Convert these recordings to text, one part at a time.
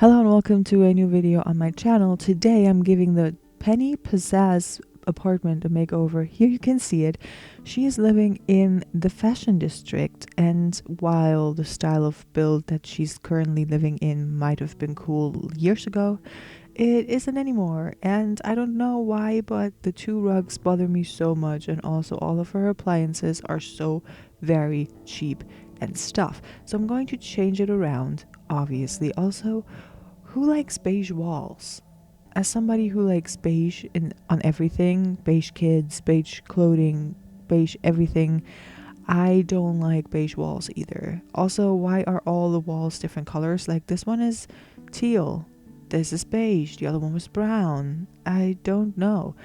Hello and welcome to a new video on my channel. Today I'm giving the Penny Pizzazz apartment a makeover. Here you can see it. She is living in the fashion district, and while the style of build that she's currently living in might have been cool years ago, it isn't anymore. And I don't know why, but the two rugs bother me so much, and also all of her appliances are so very cheap and stuff. So I'm going to change it around, obviously. Also, who likes beige walls? As somebody who likes beige on everything, beige kids, beige clothing, beige everything, I don't like beige walls either. Also, why are all the walls different colors? Like this one is teal, this is beige, the other one was brown. I don't know.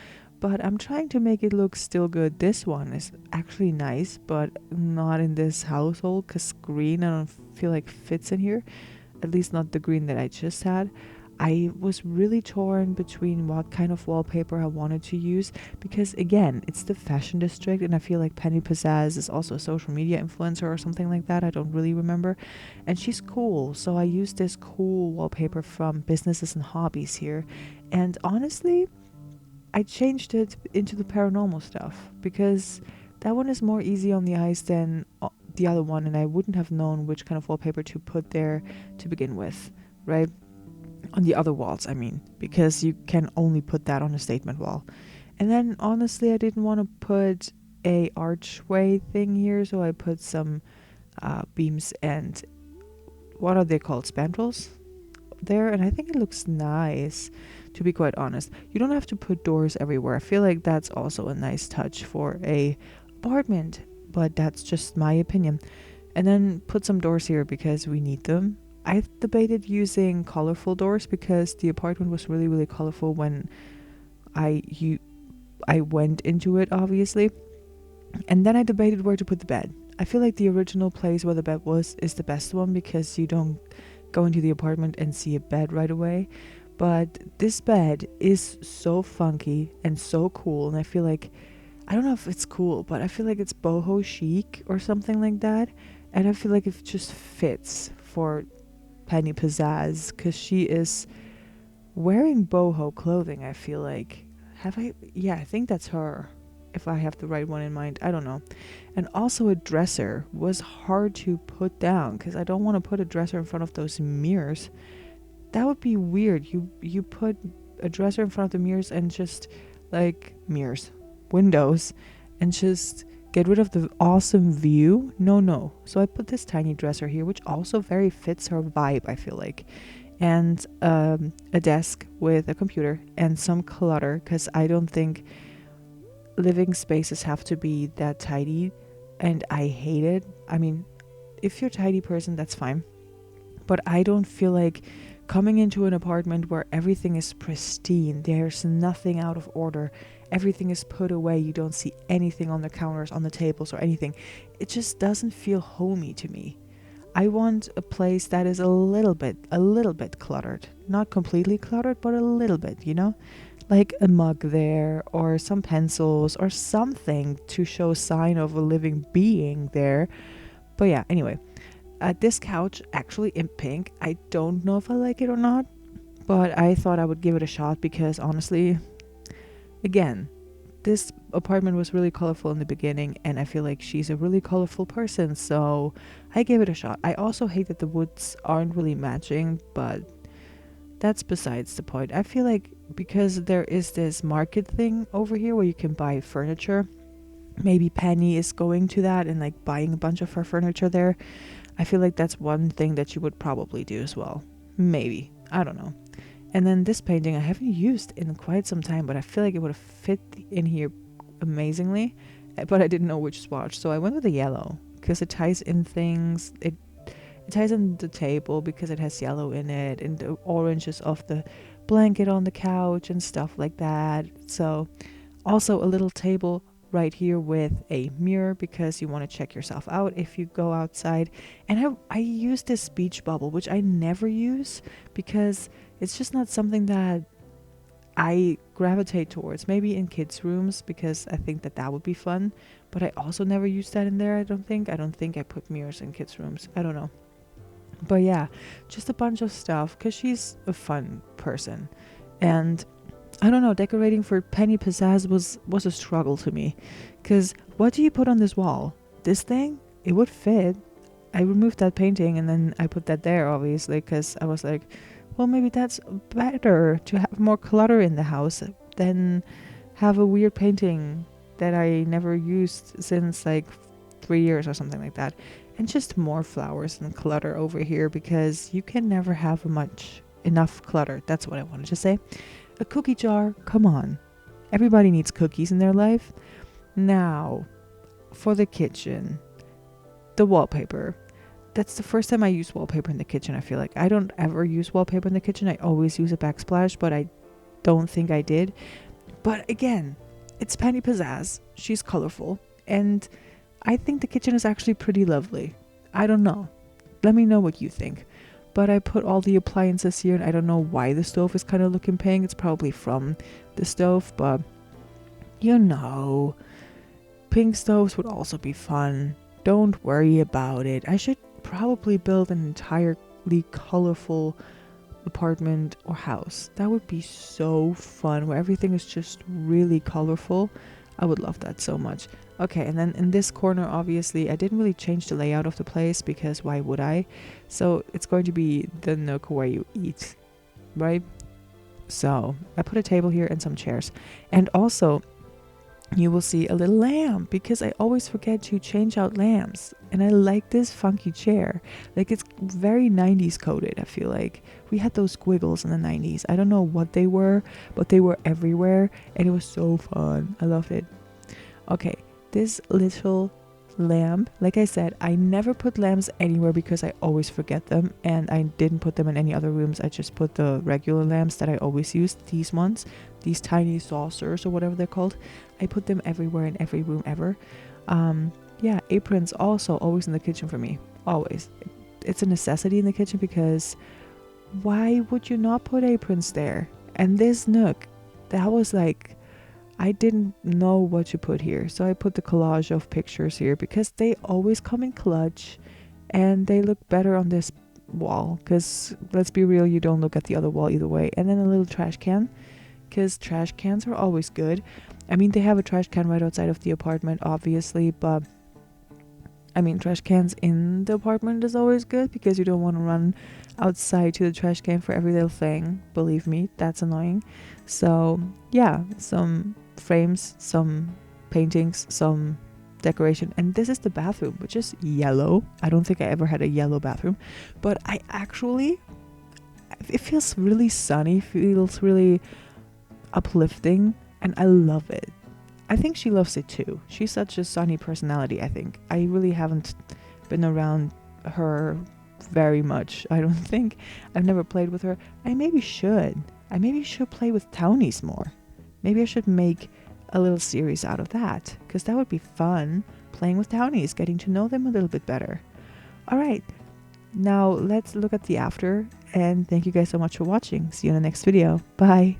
But I'm trying to make it look still good. This one is actually nice, but not in this household because green I don't feel like fits in here, at least not the green that I just had. I was really torn between what kind of wallpaper I wanted to use because, again, it's the fashion district, and I feel like Penny Pizzazz is also a social media influencer or something like that. I don't really remember. And she's cool, so I used this cool wallpaper from Businesses and Hobbies here. And honestly, I changed it into the paranormal stuff because that one is more easy on the eyes than the other one, and I wouldn't have known which kind of wallpaper to put there to begin with, right? On the other walls, I mean, because you can only put that on a statement wall. And then honestly, I didn't want to put a archway thing here, so I put some beams and what are they called, spandrels there, and I think it looks nice, to be quite honest. You don't have to put doors everywhere. I feel like that's also a nice touch for a apartment, but that's just my opinion. And then put some doors here because we need them. I debated using colorful doors because the apartment was really, really colorful when I went into it, obviously. And then I debated where to put the bed. I feel like the original place where the bed was is the best one because you don't go into the apartment and see a bed right away. But this bed is so funky and so cool, and I feel like, I don't know if it's cool, but I feel like it's boho chic or something like that. And I feel like it just fits for Penny Pizzazz because she is wearing boho clothing, I feel like. Have I? Yeah, I think that's her. If I have the right one in mind, I don't know. And also, a dresser was hard to put down because I don't want to put a dresser in front of those mirrors. That would be weird. You put a dresser in front of the mirrors and just like mirrors, windows, and just get rid of the awesome view. No. So I put this tiny dresser here, which also very fits her vibe, I feel like. And a desk with a computer and some clutter because I don't think living spaces have to be that tidy, and I hate it. I mean, if you're a tidy person, that's fine, but I don't feel like coming into an apartment where everything is pristine, there's nothing out of order, everything is put away, you don't see anything on the counters, on the tables, or anything. It just doesn't feel homey to me. I want a place that is a little bit cluttered, not completely cluttered, but a little bit, like a mug there or some pencils or something to show a sign of a living being there. But yeah, anyway, this couch actually in pink, I don't know if I like it or not, but I thought I would give it a shot because honestly, again, this apartment was really colorful in the beginning, and I feel like she's a really colorful person, so I gave it a shot. I also hate that the woods aren't really matching, but that's besides the point. I feel like because there is this market thing over here where you can buy furniture, maybe Penny is going to that and like buying a bunch of her furniture there. I feel like that's one thing that you would probably do as well. Maybe. I don't know. And then this painting I haven't used in quite some time, but I feel like it would have fit in here amazingly, but I didn't know which swatch, so I went with the yellow because it ties in things. It ties in the table because it has yellow in it, and the oranges of the blanket on the couch and stuff like that. So also a little table right here with a mirror because you want to check yourself out if you go outside. And I use this speech bubble, which I never use because it's just not something that I gravitate towards. Maybe in kids' rooms because I think that would be fun, but I also never use that in there. I don't think I put mirrors in kids' rooms. I don't know. But yeah, just a bunch of stuff because she's a fun person. And I don't know, decorating for Penny Pizzazz was a struggle to me. Because what do you put on this wall? This thing? It would fit. I removed that painting and then I put that there, obviously, because I was like, well, maybe that's better to have more clutter in the house than have a weird painting that I never used since like 3 years or something like that. And just more flowers and clutter over here because you can never have enough clutter. That's what I wanted to say. A cookie jar, come on. Everybody needs cookies in their life. Now, for the kitchen, the wallpaper. That's the first time I use wallpaper in the kitchen, I feel like. I don't ever use wallpaper in the kitchen. I always use a backsplash, but I don't think I did. But again, it's Penny Pizzazz. She's colorful. And I think the kitchen is actually pretty lovely. I don't know. Let me know what you think. But I put all the appliances here, and I don't know why the stove is kind of looking pink. It's probably from the stove, but you know, pink stoves would also be fun. Don't worry about it. I should probably build an entirely colorful apartment or house. That would be so fun, where everything is just really colorful. I would love that so much. Okay, and then in this corner, obviously, I didn't really change the layout of the place because why would I? So it's going to be the nook where you eat, right? So I put a table here and some chairs. And also, you will see a little lamp because I always forget to change out lamps. And I like this funky chair. Like, it's very 90s coded, I feel like. We had those squiggles in the 90s. I don't know what they were, but they were everywhere. And it was so fun. I loved it. Okay, this little lamp, like I said, I never put lamps anywhere because I always forget them. And I didn't put them in any other rooms. I just put the regular lamps that I always use. These ones, these tiny saucers or whatever they're called. I put them everywhere in every room ever. Yeah, aprons also always in the kitchen for me. Always. It's a necessity in the kitchen because why would you not put aprons there? And this nook, that was like, I didn't know what to put here. So I put the collage of pictures here because they always come in clutch and they look better on this wall. Because let's be real, you don't look at the other wall either way. And then a little trash can, because trash cans are always good. I mean, they have a trash can right outside of the apartment, obviously, but I mean, trash cans in the apartment is always good because you don't want to run outside to the trash can for every little thing. Believe me, that's annoying. So yeah, some frames, some paintings, some decoration. And this is the bathroom, which is yellow. I don't think I ever had a yellow bathroom, but it feels really sunny, feels really uplifting, and I love it. I think she loves it too. She's such a sunny personality, I think. I really haven't been around her very much, I don't think. I've never played with her. I maybe should play with townies more. Maybe I should make a little series out of that, because that would be fun, playing with townies, getting to know them a little bit better. Alright, now let's look at the after, and thank you guys so much for watching. See you in the next video. Bye!